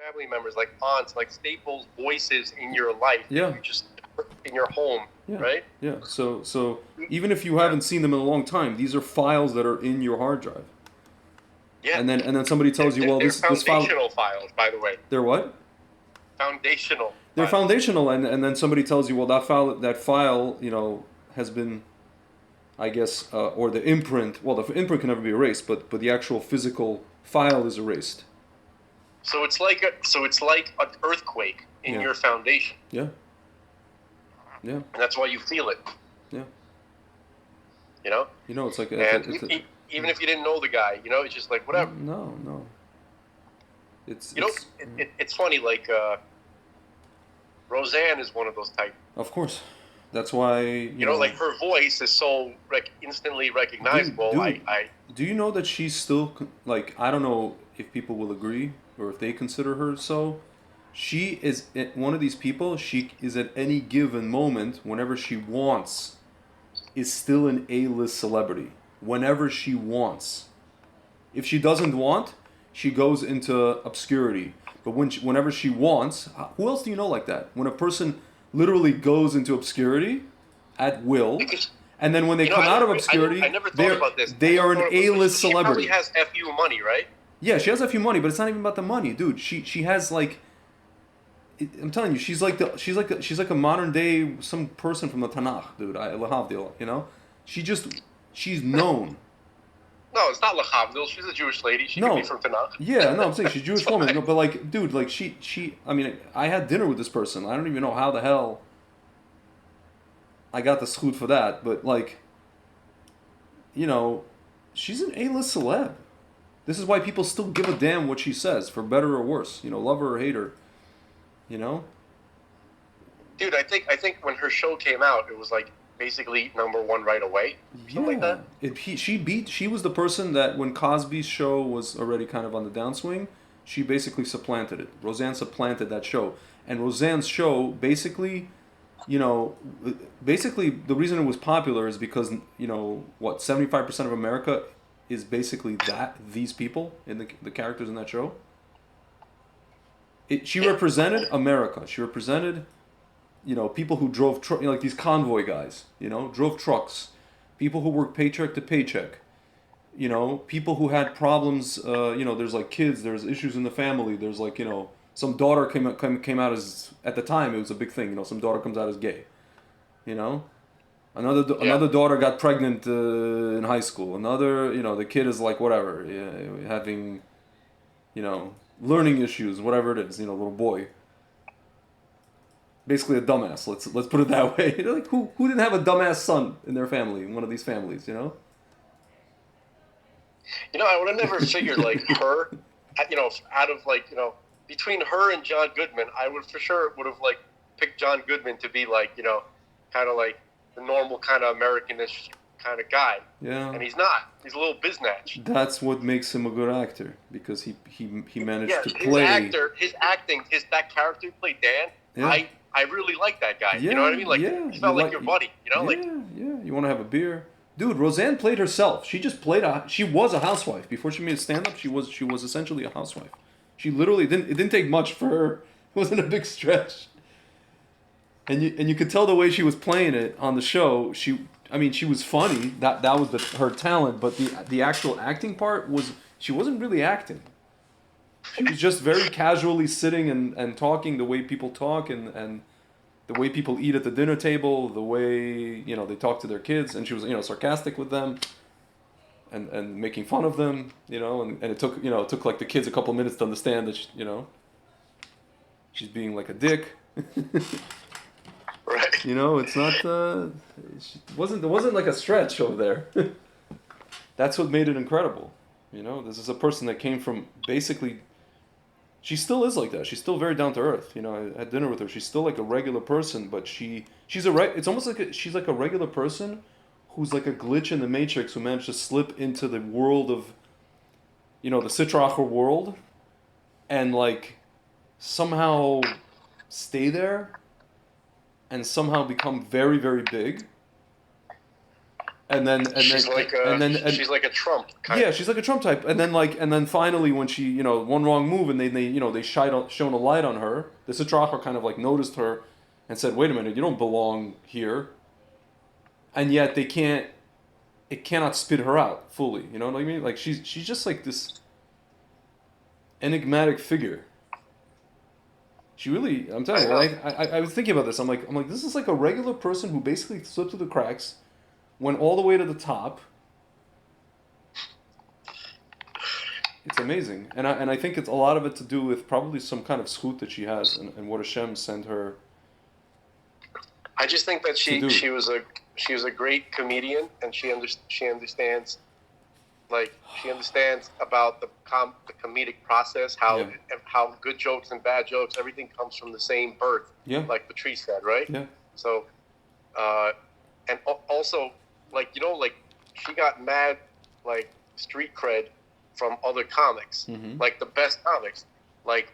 family members, like aunts, like staples, voices in your life. Yeah. You just in your home, Yeah. right? Yeah. So even if you haven't seen them in a long time, these are files that are in your hard drive. Yeah. And then somebody tells you, well, They're this file, foundational files, by the way. they're what? Foundational They're files. foundational, and then somebody tells you, well, that file, has been, I guess, or the imprint. Well, the imprint can never be erased, but the actual physical file is erased. So it's like an earthquake in Yeah. your foundation, Yeah. Yeah. and that's why you feel it. Yeah. You know. It's like And even if you didn't know the guy, it's just like whatever. No. It's It's funny. Like Roseanne is one of those type. of course. That's why Like her voice is so instantly recognizable. Dude, I do you know that she's still like, I don't know if people will agree or if they consider her so. She is one of these people. She is at any given moment, whenever she wants, is still an A-list celebrity. Whenever she wants. If she doesn't want, she goes into obscurity. But whenever she wants, who else do you know like that? When a person literally goes into obscurity at will, and then when they come out of obscurity, I never thought about this. They are an A-list celebrity. She probably has FU money, right? Yeah, she has a few money, but it's not even about the money, dude. She has like, I'm telling you, she's like a modern day some person from the Tanakh, dude. Lahavdil, she's known. No, it's not Lahavdil. She's a Jewish lady. She could be from Tanakh. Yeah, no, I'm saying she's a Jewish woman. No, but like, dude, like she. I mean, I had dinner with this person. I don't even know how the hell I got the schut for that, but like, she's an A-list celeb. This is why people still give a damn what she says, for better or worse. Love her or hate her. Dude, I think when her show came out, it was like basically #1 right away. Something like that. She was the person that when Cosby's show was already kind of on the downswing, she basically supplanted it. Roseanne supplanted that show. And Roseanne's show basically, the reason it was popular is because, 75% of America is basically these people in the characters in that show. She represented America. She represented, people who drove like these convoy guys, drove trucks, people who worked paycheck to paycheck, people who had problems. There's like kids, there's issues in the family. There's like some daughter came out as, at the time it was a big thing. Some daughter comes out as gay. Another daughter got pregnant in high school. Another, the kid is like whatever, having, learning issues, whatever it is, little boy. Basically a dumbass. Let's put it that way. Like who didn't have a dumbass son in their family, in one of these families, I would have never figured like her, out of like, between her and John Goodman, I would for sure would have like picked John Goodman to be like, kind of like the normal kind of Americanish kind of guy. Yeah. And he's not. He's a little biznatch. That's what makes him a good actor, because he managed to play. His acting, that character he played, Dan. Yeah. I really like that guy. Yeah, You know what I mean? Like he felt like your buddy. Yeah, you want to have a beer, dude. Roseanne played herself. She just she was a housewife before she made stand up. She was essentially a housewife. She literally didn't. It didn't take much for her. It wasn't a big stretch. And you could tell the way she was playing it on the show. She was funny. That was her talent. But the actual acting part was, she wasn't really acting. She was just very casually sitting and talking the way people talk, and the way people eat at the dinner table, the way they talk to their kids, and she was sarcastic with them, and making fun of them, and it took like the kids a couple of minutes to understand that she's being like a dick. Right. It's not. It wasn't like a stretch over there. That's what made it incredible. This is a person that came from basically. She still is like that. She's still very down to earth. I had dinner with her. She's still like a regular person, but it's almost like she's like a regular person who's like a glitch in the matrix who managed to slip into the world of, the Sitra Achra world, and like somehow stay there, and somehow become very, very big, she's like a Trump kind yeah, of. she's like a Trump type. And then finally when she, one wrong move and they shone a light on her, the Sitra Achra kind of like noticed her and said, "Wait a minute, you don't belong here." And yet it cannot spit her out fully. You know what I mean? Like she's just like this enigmatic figure. She really, I'm telling you, I was thinking about this. I'm like, this is like a regular person who basically slipped through the cracks, went all the way to the top. It's amazing, and I think it's a lot of it to do with probably some kind of zchut that she has, and what Hashem sent her. I just think that she was a great comedian, and she understands. Like, she understands about the comedic process, how good jokes and bad jokes, everything comes from the same birth, like Patrice said, right? Yeah. So, and also, like, she got mad, like, street cred from other comics, like the best comics, like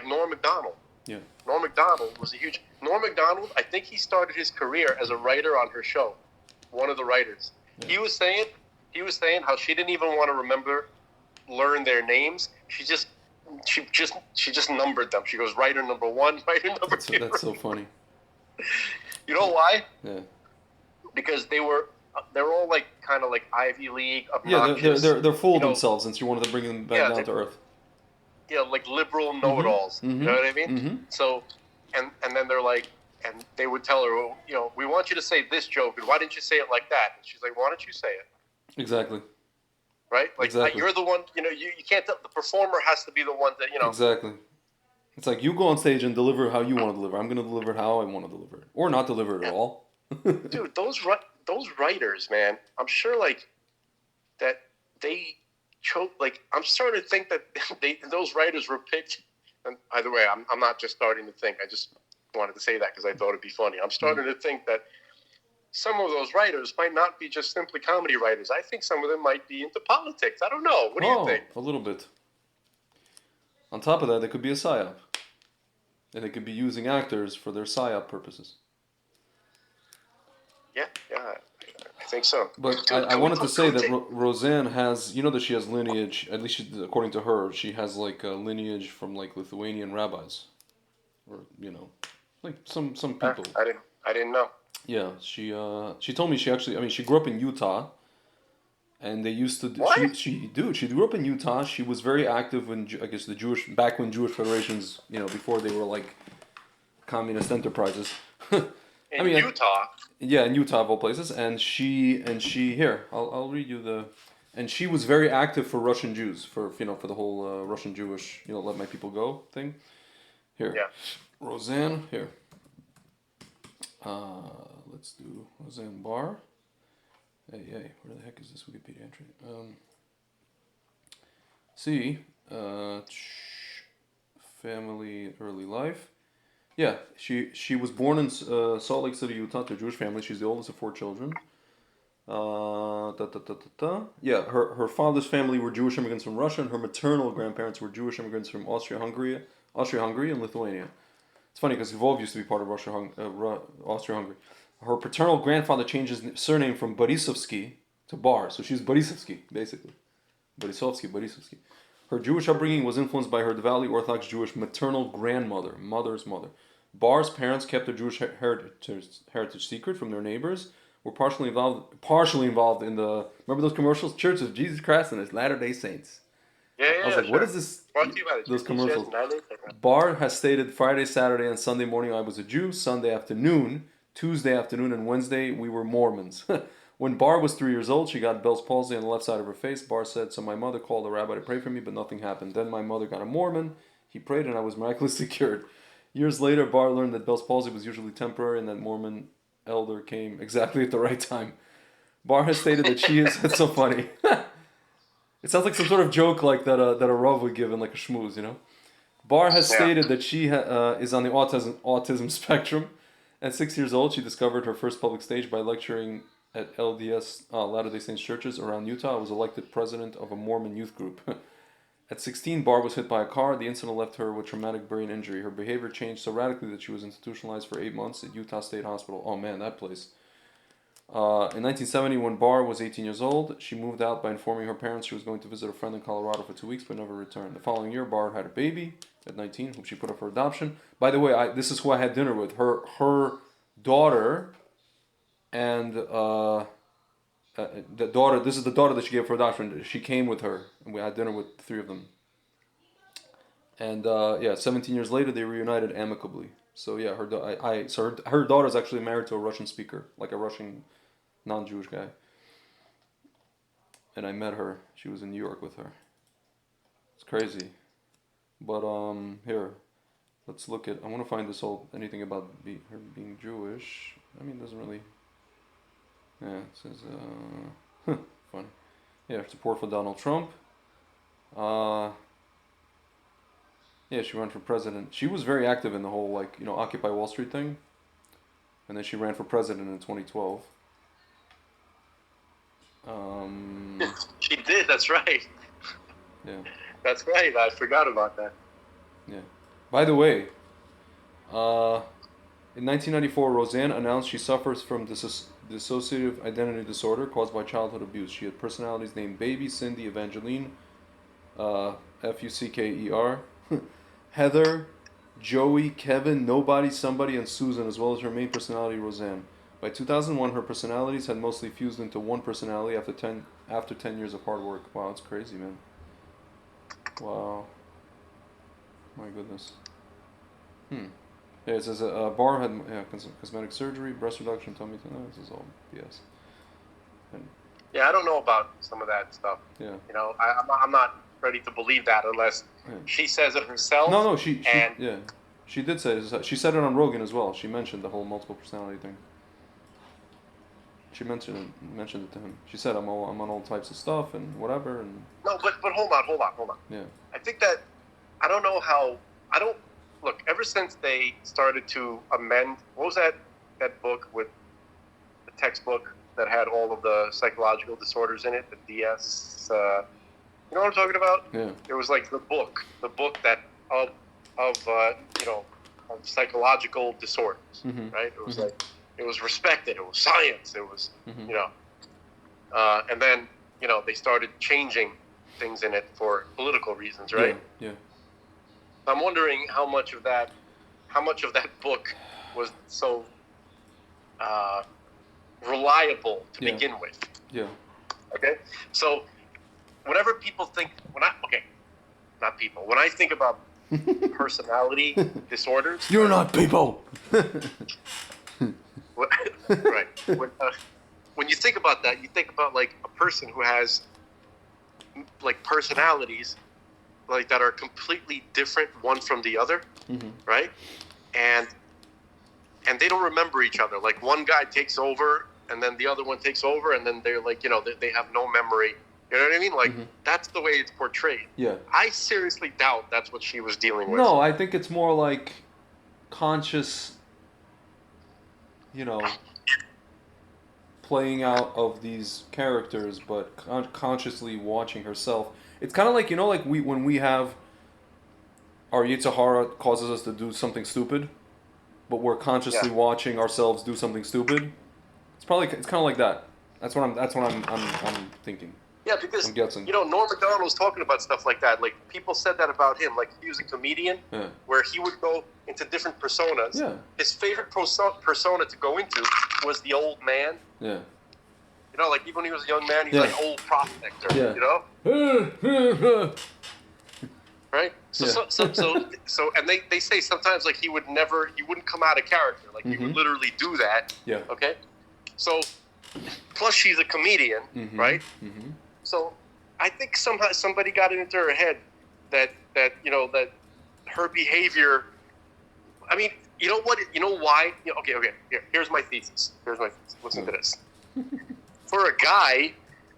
Norm Macdonald. Yeah. Norm Macdonald was a huge... Norm Macdonald, I think he started his career as a writer on her show, one of the writers. Yeah. He was saying how she didn't even want to learn their names. She just numbered them. She goes, writer number 1, writer number 2. That's so funny. You know why? Yeah. Because they're all like kind of like Ivy League, obnoxious. Yeah, they're full of themselves, and she wanted to bring them back down to earth. Yeah, like liberal know-it-alls. You know what I mean? So, and then they're like, and they would tell her, well, we want you to say this joke, and why didn't you say it like that? And she's like, why don't you say it? Exactly. Right? Like, you're the one, you can't tell, the performer has to be the one that, Exactly. It's like, you go on stage and deliver how you want to deliver. I'm going to deliver it how I want to deliver it. Or not deliver it at all. Dude, those writers, man, I'm sure, like, that they choke, like, I'm starting to think that those writers were picked, and either way, I'm not just starting to think, I just wanted to say that because I thought it'd be funny. I'm starting to think that some of those writers might not be just simply comedy writers. I think some of them might be into politics. I don't know. What do you think? A little bit. On top of that, they could be a psyop. And they could be using actors for their psyop purposes. Yeah, I think so. But I wanted to say that Roseanne has, that she has lineage, at least according to her, she has like a lineage from like Lithuanian rabbis. Or, like some people. I didn't know. Yeah, she told me she grew up in Utah, and they used to she grew up in Utah. She was very active when back when Jewish federations, before they were like communist enterprises. In Utah. Yeah, in Utah of all places, and she here I'll read you and she was very active for Russian Jews for the whole Russian Jewish let my people go thing. Here, Roseanne here. Let's do Roseanne Barr. Hey, where the heck is this Wikipedia entry? Family, early life. Yeah, she was born in Salt Lake City, Utah, to a Jewish family. She's the oldest of 4 children. Yeah, her father's family were Jewish immigrants from Russia, and her maternal grandparents were Jewish immigrants from Austria-Hungary, and Lithuania. It's funny because Lvov used to be part of Austria-Hungary. Her paternal grandfather changed his surname from Borisovsky to Barr, so she's Borisovsky, basically. Borisovsky. Her Jewish upbringing was influenced by her devoutly Orthodox Jewish maternal grandmother, mother's mother. Barr's parents kept their Jewish heritage secret from their neighbors, were partially involved in the, remember those commercials? Church of Jesus Christ and His Latter-day Saints. Yeah, I was like, what is this? Those commercials. Barr has stated Friday, Saturday, and Sunday morning I was a Jew. Sunday afternoon, Tuesday afternoon, and Wednesday we were Mormons. When Barr was 3 years old, she got Bell's palsy on the left side of her face. Barr said, so my mother called the rabbi to pray for me, but nothing happened. Then my mother got a Mormon. He prayed, and I was miraculously cured. Years later, Barr learned that Bell's palsy was usually temporary, and that Mormon elder came exactly at the right time. Barr has stated that she is... That's so funny. It sounds like some sort of joke like that a Rav would give in like a schmooze, Barr has stated that she is on the autism spectrum. At 6 years old, she discovered her first public stage by lecturing at LDS Latter-day Saints churches around Utah. I was elected president of a Mormon youth group. At 16, Barr was hit by a car. The incident left her with traumatic brain injury. Her behavior changed so radically that she was institutionalized for 8 months at Utah State Hospital. Oh man, that place. In 1970, when Barr was 18 years old, she moved out by informing her parents she was going to visit a friend in Colorado for 2 weeks, but never returned. The following year, Barr had a baby at 19, whom she put up for adoption. By the way, this is who I had dinner with. Her daughter and the daughter. This is the daughter that she gave for adoption. She came with her, and we had dinner with the three of them. And 17 years later, they reunited amicably. So yeah, her daughter is actually married to a Russian speaker, like a Russian non-Jewish guy. And I met her. She was in New York with her. It's crazy. But here, let's look at. I want to find anything about her being Jewish. I mean, it doesn't really. Yeah, it says funny. Yeah, support for Donald Trump. Yeah, she ran for president. She was very active in the whole Occupy Wall Street thing, and then she ran for president in 2012. She did. That's right. Yeah. That's right. I forgot about that. Yeah. By the way, in 1994, Roseanne announced she suffers from dissociative identity disorder caused by childhood abuse. She had personalities named Baby, Cindy, Evangeline, Fucker, Heather, Joey, Kevin, Nobody, Somebody, and Susan, as well as her main personality, Roseanne. By 2001, her personalities had mostly fused into one personality after 10 years of hard work. Wow, that's crazy, man. Wow. My goodness. Yeah, it says Barr had cosmetic surgery, breast reduction, tummy tunnel. This is all BS. Yeah, I don't know about some of that stuff. Yeah. I'm not ready to believe that unless she says it herself. No, she did say it. She said it on Rogan as well. She mentioned the whole multiple personality thing. She mentioned it to him. She said, I'm on all types of stuff and whatever. And no, but hold on. Yeah. I think that look, ever since they started to amend, what was that book with the textbook that had all of the psychological disorders in it, the DS, you know what I'm talking about? Yeah. It was like the book that of psychological disorders, right? It was like, it was respected, it was science, it was, and then, they started changing things in it for political reasons, right? Yeah. I'm wondering how much of that book was so reliable to begin with. Yeah. Okay? So whenever people think, when I think about personality disorders. You're not people! Right. When you think about that, you think about like a person who has like personalities like that are completely different one from the other, right? And they don't remember each other. Like one guy takes over, and then the other one takes over, and then they're like, they have no memory. You know what I mean? Like that's the way it's portrayed. Yeah. I seriously doubt that's what she was dealing with. No, I think it's more like conscious, playing out of these characters, but consciously watching herself. It's kind of like, when we have our Yetzer Hara causes us to do something stupid, but we're consciously watching ourselves do something stupid. It's kind of like that. That's what I'm thinking. Yeah, because I'm guessing. Norm Macdonald was talking about stuff like that. Like people said that about him. Like he was a comedian, where he would go into different personas. Yeah. His favorite persona to go into was the old man. Yeah. Like even when he was a young man, he's like old prospector. Yeah. Right. So, and they say sometimes like he wouldn't come out of character. Like he would literally do that. Yeah. Okay. So, plus she's a comedian, right? So, I think somehow somebody got it into her head that that her behavior. I mean, you know what? You know why? Okay. Here's my thesis. Listen to this. For a guy,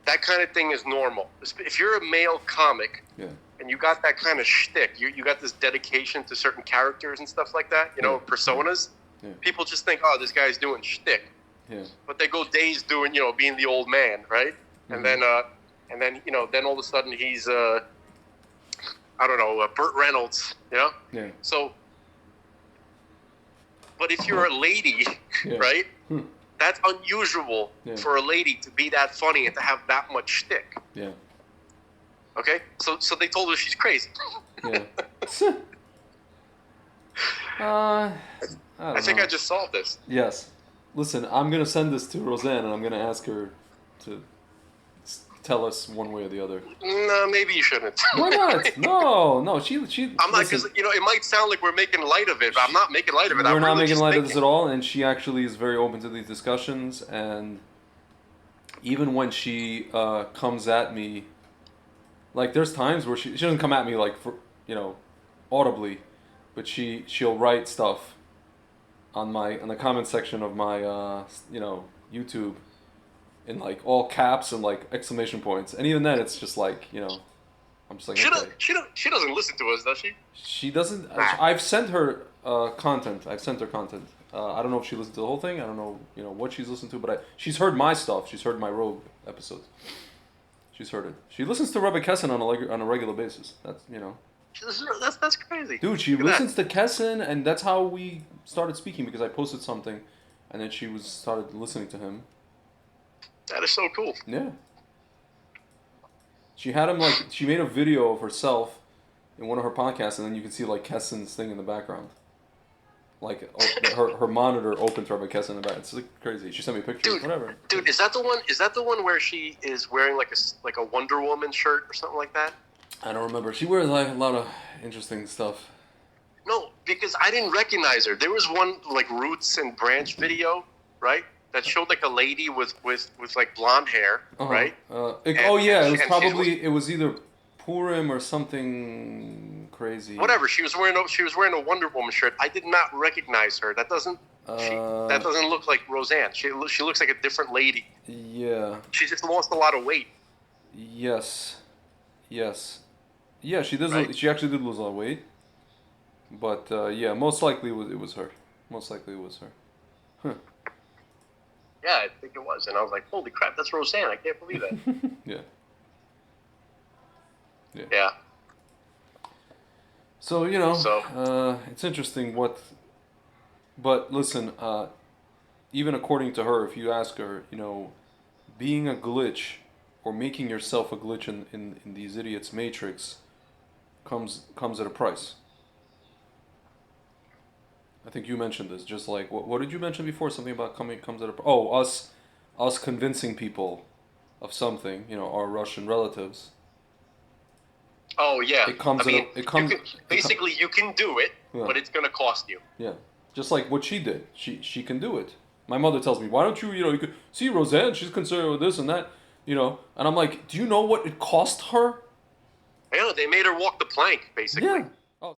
that kind of thing is normal. If you're a male comic, and you got that kind of shtick, you got this dedication to certain characters and stuff like that, personas. Yeah. People just think, oh, this guy's doing shtick. Yeah. But they go days doing, being the old man, right? And then then all of a sudden he's, Burt Reynolds, So, but if you're a lady, right? That's unusual for a lady to be that funny and to have that much shtick. Yeah. Okay? So they told her she's crazy. Yeah. I think I just solved this. Yes. Listen, I'm going to send this to Roseanne and I'm going to ask her to tell us one way or the other. No, maybe you shouldn't. Why not? No. She. I'm not, because it might sound like we're making light of it, but I'm not making light of it. We're not making light of this at all, and she actually is very open to these discussions. And even when she comes at me, like there's times where she doesn't come at me like audibly, but she'll write stuff on the comment section of my YouTube. In like all caps and like exclamation points, and even then, it's just like I'm just like. She doesn't listen to us, does she? She doesn't. I've sent her content. I don't know if she listened to the whole thing. I don't know what she's listened to, but she's heard my stuff. She's heard my Rogue episodes. She's heard it. She listens to Rebbe Kessin on a regular basis. That's That's crazy. Dude, she listens to Kessin, and that's how we started speaking because I posted something, and then she started listening to him. That is so cool. Yeah. She had him she made a video of herself in one of her podcasts, and then you can see like Kessin's thing in the background. Like her monitor open to Rebbe Kessin in the back. It's like crazy. She sent me pictures. Whatever. Dude, is that the one? Is that the one where she is wearing like a Wonder Woman shirt or something like that? I don't remember. She wears like a lot of interesting stuff. No, because I didn't recognize her. There was one like Roots and Branch video, right? That showed like a lady with like blonde hair, right? It was either Purim or something crazy. Whatever. She was wearing a Wonder Woman shirt. I did not recognize her. That doesn't look like Roseanne. She looks like a different lady. Yeah. She just lost a lot of weight. Yes. Yeah, she does. Right. She actually did lose a lot of weight. But most likely it was her. Huh. Yeah, I think it was. And I was like, holy crap, that's Roseanne. I can't believe that. Yeah. So, it's interesting but listen, even according to her, if you ask her, being a glitch or making yourself a glitch in these idiots' matrix comes at a price. I think you mentioned this. Just like what did you mention before? Something about comes at a us convincing people of something. Our Russian relatives. Oh yeah. You can do it, but it's gonna cost you. Yeah, just like what she did. She can do it. My mother tells me, why don't you you could see Roseanne? She's concerned with this and that. And I'm like, do you know what it cost her? Yeah, they made her walk the plank, basically. Yeah,